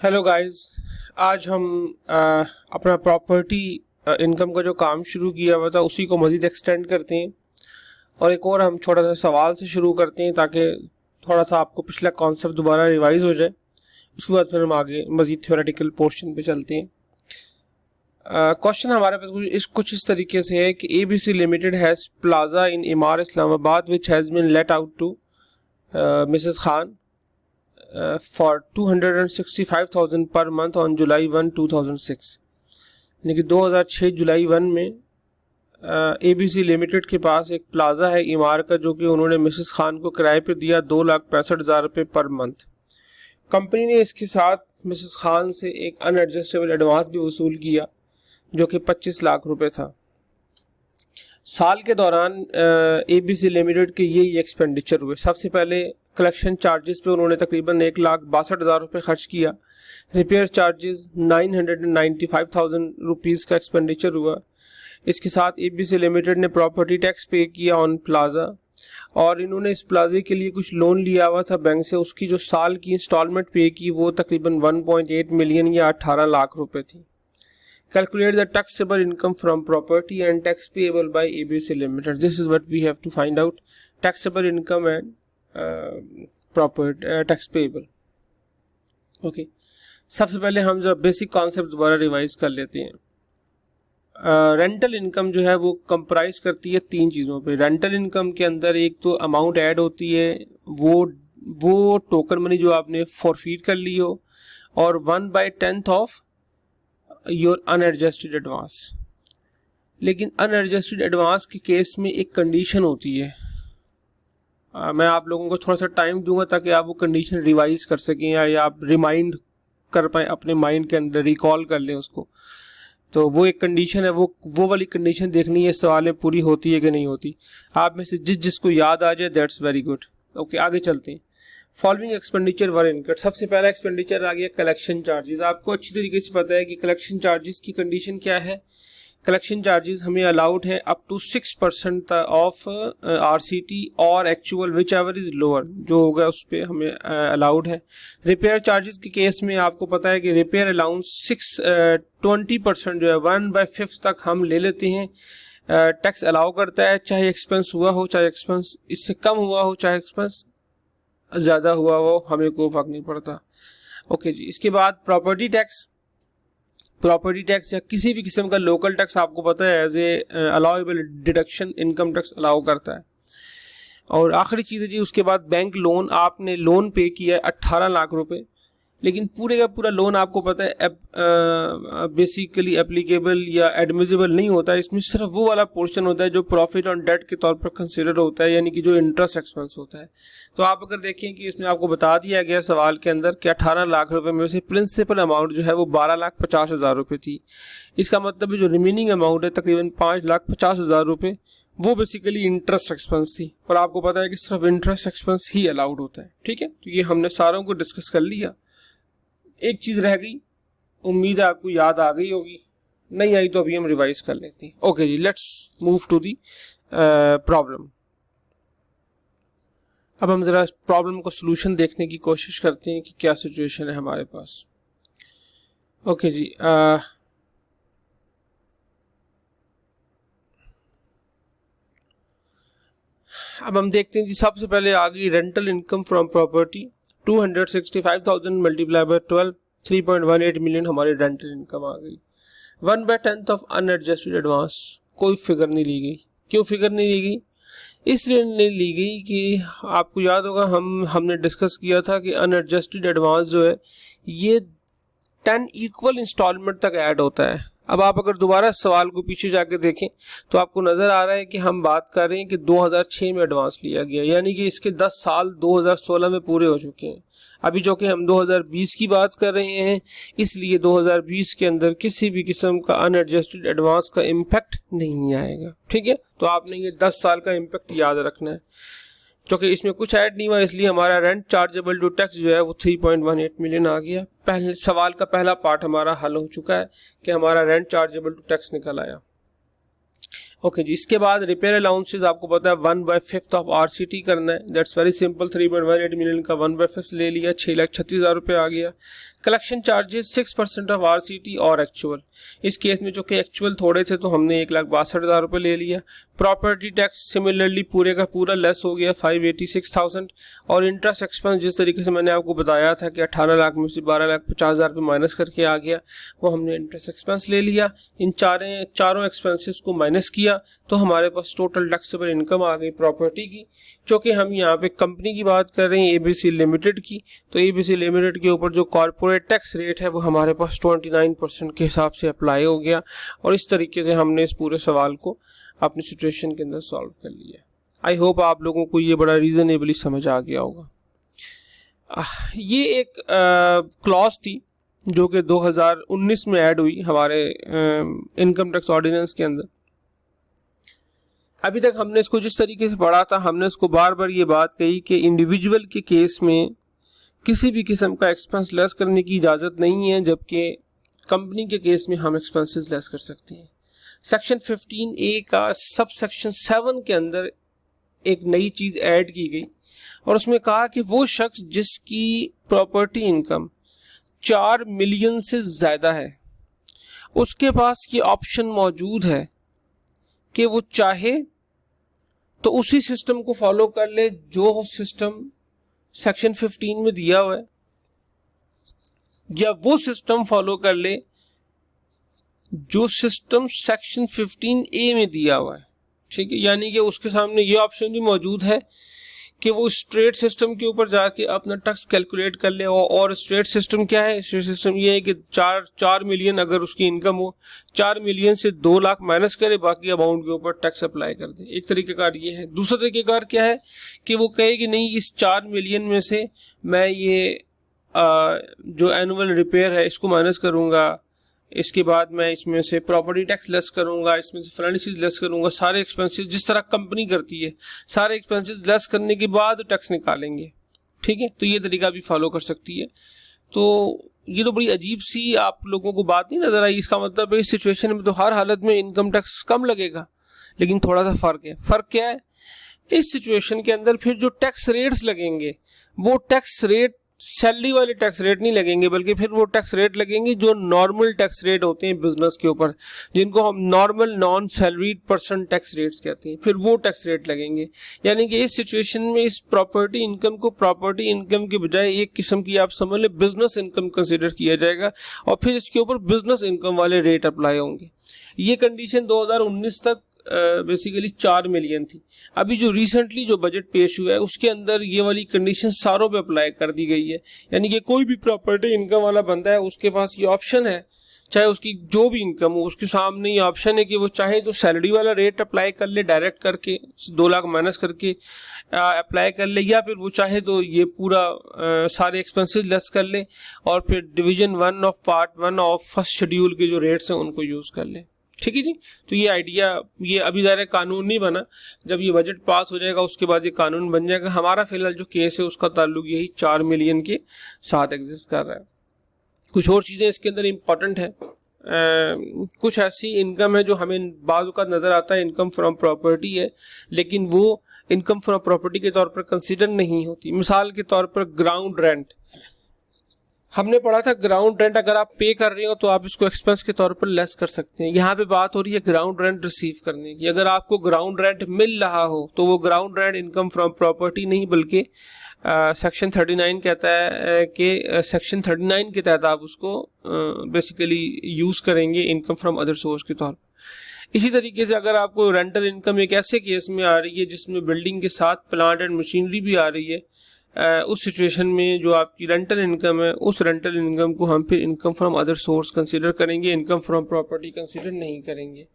Hello guys. आज हम अपना प्रॉपर्टी इनकम का जो काम शुरू किया हुआ था उसी को मज़ीद एक्सटेंड करते हैं और एक और हम छोटा सा सवाल से शुरू करते हैं ताकि थोड़ा सा आपको पिछला कॉन्सेप्ट दोबारा रिवाइज हो जाए। उसके बाद फिर हम आगे मज़ीद थ्योरेटिकल पोर्शन पे चलते हैं। क्वेश्चन हमारे पास कुछ इस तरीके से है कि ABC limited has plaza in Emaar Islamabad which has been let out to Mrs Khan for 265,000 per month on July 1, 2006। यानी कि 2006 जुलाई 1 में ABC लिमिटेड के पास एक प्लाजा है इमार का, जो कि उन्होंने मिसेस खान को किराए पे दिया 2,65,000 रुपये पर मंथ। कंपनी ने इसके साथ मिसेस खान से एक अनएडजस्टेबल एडवांस भी वसूल किया जो कि 25 लाख रुपए था। साल के दौरान ABC लिमिटेड के यही एक्सपेंडिचर हुए। सबसे पहले कलेक्शन चार्जेस पे उन्होंने तकरीबन 1,62,000 रुपये खर्च किया। रिपेयर चार्जेस 995,000 रुपीज़ का एक्सपेंडिचर हुआ। इसके साथ ABC लिमिटेड ने प्रॉपर्टी टैक्स पे किया ऑन प्लाजा, और इन्होंने इस प्लाजे के लिए कुछ लोन लिया हुआ था बैंक से। उसकी जो साल की इंस्टॉलमेंट पे की वो तकरीबन 1.8 मिलियन या 18 लाख रुपए थी। Calculate the taxable income from property and tax payable by ABC Limited. This is what we have to find out: taxable income and property tax payable. Okay. सबसे पहले हम जो बेसिक कॉन्सेप्ट दोबारा रिवाइज कर लेते हैं। रेंटल इनकम जो है वो कंप्राइज करती है तीन चीज़ों पे। रेंटल इनकम के अंदर एक तो अमाउंट ऐड होती है, वो टोकन मनी जो आपने फॉरफीट कर ली हो, और 1/10 ऑफ योर अनएडजस्टेड एडवांस। लेकिन अनएडजस्टेड एडवांस के केस में एक कंडीशन होती है। मैं आप लोगों को थोड़ा सा टाइम दूंगा ताकि आप वो कंडीशन रिवाइज कर सकें या आप रिमाइंड कर पाए, अपने माइंड के अंदर रिकॉल कर लें उसको। तो वो एक कंडीशन है, वो वाली कंडीशन देखनी है सवाल में पूरी होती है कि नहीं होती। आप में से जिसको याद आ जाए दैट्स वेरी गुड। ओके, आगे चलते हैं। फॉलोइंग एक्सपेंडिचर वर इनकर्ड। सबसे पहला एक्सपेंडिचर आ गया कलेक्शन चार्जेस। आपको अच्छी तरीके से पता है कि कलेक्शन चार्जेस की कंडीशन क्या है। कलेक्शन चार्जेस हमें अलाउड है अप टू 6% ऑफ RCT और actual which ever is lower, जो होगा उस पर हमें अलाउड है। रिपेयर चार्जेस के केस में आपको पता है कि रिपेयर अलाउंस 20% जो है 1/5 तक हम ले लेते हैं। टैक्स अलाउ करता है, चाहे एक्सपेंस हुआ हो, चाहे एक्सपेंस इससे कम हुआ हो, चाहे एक्सपेंस ज़्यादा हुआ हो, हमें कोई फर्क नहीं पड़ता। ओके जी। इसके बाद प्रॉपर्टी टैक्स या किसी भी किस्म का लोकल टैक्स आपको पता है as a allowable deduction income tax allow करता है। और आखिरी चीज़ है जी, उसके बाद बैंक लोन। आपने लोन पे किया है 18 लाख रुपए, लेकिन पूरे का पूरा लोन आपको पता है बेसिकली एप्लीकेबल या एडमिसिबल नहीं होता है। इसमें सिर्फ वो वाला पोर्शन होता है जो प्रॉफिट ऑन डेट के तौर पर कंसिडर होता है, यानी कि जो इंटरेस्ट एक्सपेंस होता है। तो आप अगर देखें कि इसमें आपको बता दिया गया सवाल के अंदर कि 18 लाख रुपए में से प्रिंसिपल अमाउंट जो है वो 12,50,000 रुपये थी। इसका मतलब जो रिमेनिंग अमाउंट है तकरीबन 5,50,000 रुपये वो बेसिकली इंटरेस्ट एक्सपेंस थी, और आपको पता है कि सिर्फ इंटरेस्ट एक्सपेंस ही अलाउड होता है। ठीक है, तो ये हमने सारों को डिस्कस कर लिया। एक चीज़ रह गई, उम्मीद है आपको याद आ गई होगी, नहीं आई तो अभी हम रिवाइज कर लेते हैं। ओके जी, let's move to the problem. अब हम ज़रा प्रॉब्लम को सोल्यूशन देखने की कोशिश करते हैं कि क्या सिचुएशन है हमारे पास। ओके जी, अब हम देखते हैं जी। सबसे पहले आ गई rental income from property 265,000 multiply by 12, 3.18 million हमारी रेंटल इनकम आ गई। 1/10 ऑफ अनएडजस्टेड एडवांस, कोई फिगर नहीं ली गई। क्यों फिगर नहीं ली गई? इसलिए नहीं ली गई कि आपको याद होगा हमने डिस्कस किया था कि अनएडजस्टेड एडवांस जो है ये 10 इक्वल इंस्टॉलमेंट तक ऐड होता है। अब आप अगर दोबारा सवाल को पीछे जाके देखें तो आपको नज़र आ रहा है कि हम बात कर रहे हैं कि 2006 में एडवांस लिया गया, यानी कि इसके 10 साल 2016 में पूरे हो चुके हैं। अभी जो कि हम 2020 की बात कर रहे हैं, इसलिए 2020 के अंदर किसी भी किस्म का अनएडजस्टेड एडवांस का इम्पैक्ट नहीं आएगा। ठीक है, तो आपने ये 10 साल का इम्पैक्ट याद रखना है। क्योंकि इसमें कुछ ऐड नहीं हुआ, इसलिए हमारा रेंट चार्जेबल टू टैक्स जो है वो 3.18 मिलियन आ गया। पहले सवाल का पहला पार्ट हमारा हल हो चुका है कि हमारा रेंट चार्जेबल टू टैक्स निकल आया। ओके जी, इसके बाद रिपेयर अलाउंसेस आपको पता है 1/5 ऑफ RCT करना है। दैट्स वेरी सिंपल, 3.18 मिलियन का 1/5 ले लिया, 6,36,000 रुपये आ गया। कलेक्शन चार्जेस 6% ऑफ RCT और एक्चुअल, इस केस में जो कि एक्चुअल थोड़े थे तो हमने 1,62,000 रुपये ले लिया। प्रॉपर्टी टैक्स सिमिलरली पूरे का पूरा लेस हो गया 586,000। और इंटरेस्ट एक्सपेंस जिस तरीके से मैंने आपको बताया था कि 18 लाख में से 12,50,000 रुपये माइनस करके आ गया, वो हमने इंटरेस्ट एक्सपेंस ले लिया। इन चारों एक्सपेंसेस को माइनस किया तो हमारे पास टोटल टैक्सेबल इनकम आ गई प्रॉपर्टी की, जो कि हम यहाँ पे कंपनी की बात कर रहे हैं ABC लिमिटेड की। तो ABC लिमिटेड के ऊपर जो कॉर्पोरेट टैक्स रेट है वो हमारे पास 29% के हिसाब से अप्लाई हो गया। और इस तरीके से हमने इस पूरे सवाल को अपनी सिचुएशन के अंदर सॉल्व कर लिया। आई होप आप लोगों को ये बड़ा रीजनेबली समझ आ गया होगा। ये एक क्लॉज थी जो कि 2019 में ऐड हुई हमारे इनकम टैक्स ऑर्डिनेंस के अंदर। अभी तक हमने इसको जिस तरीके से पढ़ा था, हमने इसको बार बार ये बात कही कि इंडिविजुअल के केस में किसी भी किस्म का एक्सपेंस लेस करने की इजाज़त नहीं है, जबकि कंपनी के केस में हम एक्सपेंसेस लेस कर सकते हैं। सेक्शन 15A का सब सेक्शन 7 के अंदर एक नई चीज़ ऐड की गई और उसमें कहा कि वो शख्स जिसकी प्रॉपर्टी इनकम 4 मिलियन से ज़्यादा है, उसके पास ये ऑप्शन मौजूद है कि वो चाहे तो उसी सिस्टम को फॉलो कर ले जो सिस्टम सेक्शन 15 में दिया हुआ है, या वो सिस्टम फॉलो कर ले जो सिस्टम सेक्शन 15A में दिया हुआ है। ठीक है, यानी कि उसके सामने ये ऑप्शन भी मौजूद है कि वो स्ट्रेट सिस्टम के ऊपर जाके अपना टैक्स कैलकुलेट कर ले। और स्ट्रेट सिस्टम क्या है? स्ट्रेट सिस्टम ये है कि 4 मिलियन अगर उसकी इनकम हो, 4 मिलियन से 2 लाख माइनस करे, बाकी अमाउंट के ऊपर टैक्स अप्लाई कर दे। एक तरीकेकार ये है। दूसरा तरीकेकार क्या है कि वो कहे कि नहीं, इस 4 मिलियन में से मैं ये जो एनुअल रिपेयर है इसको माइनस करूँगा, इसके बाद मैं इसमें से प्रॉपर्टी टैक्स लेस करूंगा, इसमें से फलानी चीज़ लेस करूंगा, सारे एक्सपेंसेस जिस तरह कंपनी करती है सारे एक्सपेंसेस लेस करने के बाद टैक्स निकालेंगे। ठीक है, तो ये तरीका भी फॉलो कर सकती है। तो ये तो बड़ी अजीब सी आप लोगों को बात नहीं नजर आई। इसका मतलब है इस सिचुएशन में तो हर हालत में इनकम टैक्स कम लगेगा, लेकिन थोड़ा सा फ़र्क है। फ़र्क क्या है? इस सिचुएशन के अंदर फिर जो टैक्स रेट्स लगेंगे वो टैक्स रेट सैलरी वाले टैक्स रेट नहीं लगेंगे, बल्कि फिर वो टैक्स रेट लगेंगे जो नॉर्मल टैक्स रेट होते हैं बिजनेस के ऊपर, जिनको हम normal non salaried person tax rates कहते हैं। फिर वो टैक्स रेट लगेंगे। यानी कि इस सिचुएशन में इस प्रॉपर्टी इनकम को प्रॉपर्टी इनकम के बजाय एक किस्म की आप समझ लें बिजनेस इनकम कंसिडर किया जाएगा और फिर इसके ऊपर बिजनेस इनकम वाले रेट अप्लाई होंगे। ये कंडीशन 2019 तक बेसिकली 4 मिलियन थी। अभी जो रिसेंटली जो बजट पेश हुआ है उसके अंदर ये वाली कंडीशन सारों पे अप्लाई कर दी गई है। यानी कि कोई भी प्रॉपर्टी इनकम वाला बंदा है उसके पास ये ऑप्शन है, चाहे उसकी जो भी इनकम हो उसके सामने ये ऑप्शन है कि वो चाहे तो सैलरी वाला रेट अप्लाई कर ले डायरेक्ट करके 2 लाख माइनस करके अप्लाई कर ले, या फिर वो चाहे तो ये पूरा सारे एक्सपेंसेस लेस कर ले और फिर division 1 of part 1 of first schedule के जो रेट्स हैं उनको यूज़ कर ले। ठीक है जी। तो ये आइडिया, ये अभी ज़रा कानून नहीं बना, जब ये बजट पास हो जाएगा उसके बाद ये कानून बन जाएगा। हमारा फिलहाल जो केस है उसका ताल्लुक यही 4 मिलियन के साथ एग्जिस्ट कर रहा है। कुछ और चीज़ें इसके अंदर इम्पॉर्टेंट है। कुछ ऐसी इनकम है जो हमें बाद वक़्त नज़र आता है इनकम फ्रॉम प्रॉपर्टी है, लेकिन वो इनकम फ्रॉम प्रॉपर्टी के तौर पर कंसिडर नहीं होती। मिसाल के तौर पर ग्राउंड रेंट, हमने पढ़ा था ग्राउंड रेंट अगर आप पे कर रहे हो तो आप इसको एक्सपेंस के तौर पर लेस कर सकते हैं। यहाँ पे बात हो रही है ग्राउंड रेंट रिसीव करने की। अगर आपको ग्राउंड रेंट मिल रहा हो तो वो ground rent income from property नहीं, बल्कि सेक्शन 39 कहता है कि सेक्शन 39 के तहत आप उसको बेसिकली यूज़ करेंगे इनकम फ्रॉम अदर सोर्स के तौर पर। इसी तरीके से अगर आपको रेंटल इनकम एक ऐसे केस में आ रही है जिसमें बिल्डिंग के साथ प्लांट एंड मशीनरी भी आ रही है, उस सिचुएशन में जो आपकी रेंटल इनकम है उस रेंटल इनकम को हम फिर income from other source consider करेंगे, इनकम फ्रॉम प्रॉपर्टी कंसीडर नहीं करेंगे।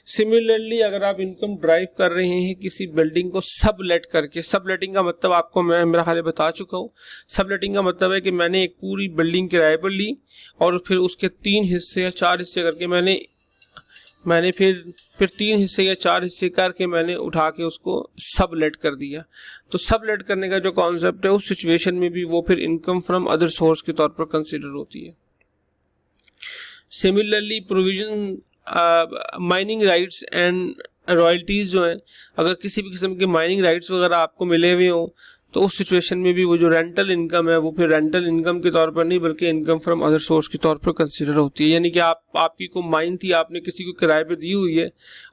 सिमिलरली अगर आप इनकम ड्राइव कर रहे हैं किसी बिल्डिंग को सबलेट करके, सबलेटिंग का मतलब आपको मैं मेरा हाल बता चुका हूँ। सबलेटिंग का मतलब है कि मैंने एक पूरी बिल्डिंग किराए पर ली और फिर उसके 3 हिस्से या 4 हिस्से करके मैंने फिर 3 हिस्से या 4 हिस्से करके मैंने उठा के उसको सबलेट कर दिया। तो सबलेट करने का जो कॉन्सेप्ट है उस सिचुएशन में भी वो फिर इनकम फ्रॉम अदर सोर्स के तौर पर कंसीडर होती है। Similarly provision mining rights and royalties जो हैं, अगर किसी भी किस्म के माइनिंग राइट्स वगैरह आपको मिले हुए हों, तो उस सिचुएशन में भी वो जो रेंटल इनकम है वो फिर रेंटल इनकम के तौर पर नहीं बल्कि इनकम फ्रॉम अदर सोर्स के तौर पर कंसिडर होती है। यानी कि आपकी को माइन थी, आपने किसी को किराए पे दी हुई है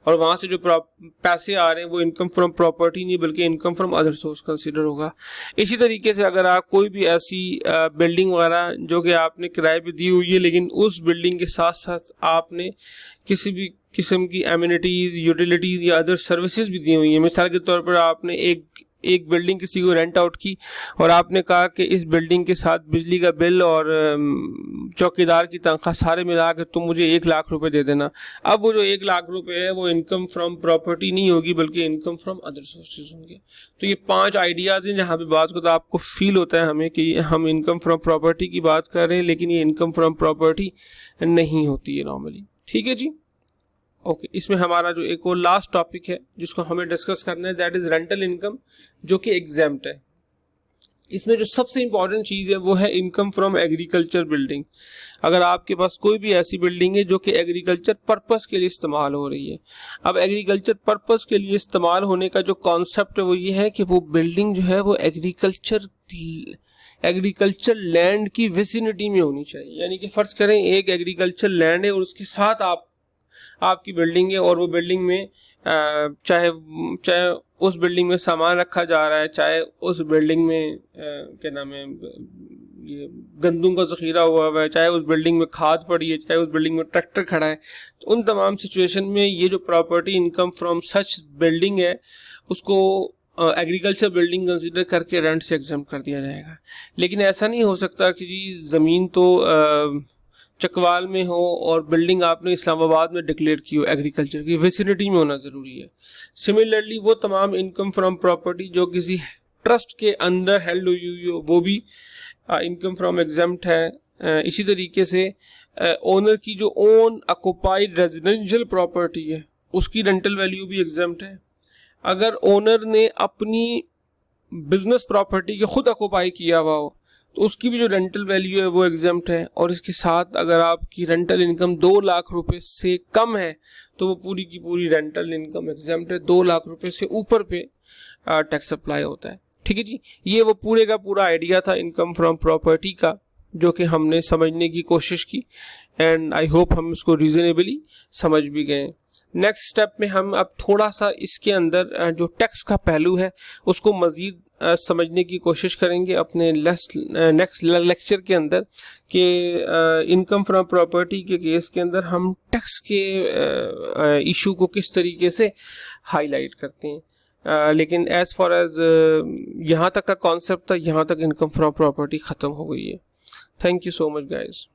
और वहाँ से जो पैसे आ रहे हैं वो इनकम फ्रॉम प्रॉपर्टी नहीं बल्कि income from other source consider होगा। इसी तरीके से अगर आप कोई भी ऐसी बिल्डिंग वगैरह जो कि आपने किराए पे दी हुई है लेकिन उस बिल्डिंग के साथ साथ आपने किसी भी किस्म की एमिनिटीज़, यूटिलिटीज़ या अदर सर्विसेज भी दी हुई हैं, मिसाल के तौर पर आपने एक बिल्डिंग किसी को रेंट आउट की और आपने कहा कि इस बिल्डिंग के साथ बिजली का बिल और चौकीदार की तनख्वाह सारे मिला कर तुम मुझे 1 लाख रुपए दे देना। अब वो जो 1 लाख रुपए है वो इनकम फ्रॉम प्रॉपर्टी नहीं होगी बल्कि इनकम फ्रॉम अदर सोर्सेज होंगे। तो ये 5 आइडियाज़ हैं जहाँ पे बात को तो आपको फील होता है हमें कि हम इनकम फ्रॉम प्रॉपर्टी की बात कर रहे हैं, लेकिन ये इनकम फ्रॉम प्रॉपर्टी नहीं होती है नॉर्मली। ठीक है जी, ओके। इसमें हमारा जो एक और लास्ट टॉपिक है जिसको हमें डिस्कस करना है, दैट इज़ रेंटल इनकम, जो कि एग्जेम्प्ट है। इसमें जो सबसे इम्पॉर्टेंट चीज़ है वो है इनकम फ्रॉम एग्रीकल्चर बिल्डिंग। अगर आपके पास कोई भी ऐसी बिल्डिंग है जो कि एग्रीकल्चर पर्पस के लिए इस्तेमाल हो रही है, अब एग्रीकल्चर पर्पस के लिए इस्तेमाल होने का जो कॉन्सेप्ट है वो ये है कि वो बिल्डिंग जो है वो एग्रीकल्चर लैंड की विसिनिटी में होनी चाहिए। यानी कि फ़र्ज़ करें एक एग्रीकल्चर लैंड है और उसके साथ आपकी बिल्डिंग है और वो बिल्डिंग में चाहे उस बिल्डिंग में सामान रखा जा रहा है, चाहे उस बिल्डिंग में क्या नाम है ये गंदम का ज़ख़ीरा हुआ है, चाहे उस बिल्डिंग में खाद पड़ी है, चाहे उस बिल्डिंग में ट्रैक्टर खड़ा है, तो उन तमाम सिचुएशन में ये जो property income from such building है उसको एग्रीकल्चर बिल्डिंग कंसिडर करके रेंट से एग्जम्प्ट कर दिया जाएगा। लेकिन ऐसा नहीं हो सकता कि जी ज़मीन तो चकवाल में हो और बिल्डिंग आपने इस्लामाबाद में डिक्लेयर की हो, एग्रीकल्चर की विसिनिटी में होना ज़रूरी है। सिमिलरली वो तमाम इनकम फ्रॉम प्रॉपर्टी जो किसी ट्रस्ट के अंदर हेल्ड हुई हो वो भी इनकम फ्रॉम एग्जम्प्ट है। इसी तरीके से ओनर की जो ओन ऑक्युपाइड रेजिडेंशियल प्रॉपर्टी है उसकी रेंटल वैल्यू भी एग्जम्प्ट है। अगर ओनर ने अपनी बिजनेस प्रॉपर्टी के खुद ऑक्युपाई किया हुआ हो तो उसकी भी जो रेंटल वैल्यू है वो एग्जम्प्ट है। और इसके साथ अगर आपकी रेंटल इनकम 2 लाख रुपए से कम है तो वो पूरी की पूरी रेंटल इनकम एग्जम्प्ट है। 2 लाख रुपए से ऊपर पे टैक्स अप्लाई होता है। ठीक है जी, ये वो पूरे का पूरा आइडिया था इनकम फ्रॉम प्रॉपर्टी का जो कि हमने समझने की कोशिश की एंड आई होप हम इसको रीजनेबली समझ भी गए। नेक्स्ट स्टेप में हम अब थोड़ा सा इसके अंदर जो टैक्स का पहलू है उसको मज़ीद समझने की कोशिश करेंगे अपने नेक्स्ट लेक्चर के अंदर कि इनकम फ्रॉम प्रॉपर्टी के केस के अंदर हम टैक्स के इशू को किस तरीके से हाईलाइट करते हैं। लेकिन एज़ फार एज यहाँ तक का कॉन्सेप्ट था, यहाँ तक इनकम फ्रॉम प्रॉपर्टी ख़त्म हो गई है। Thank you so much guys.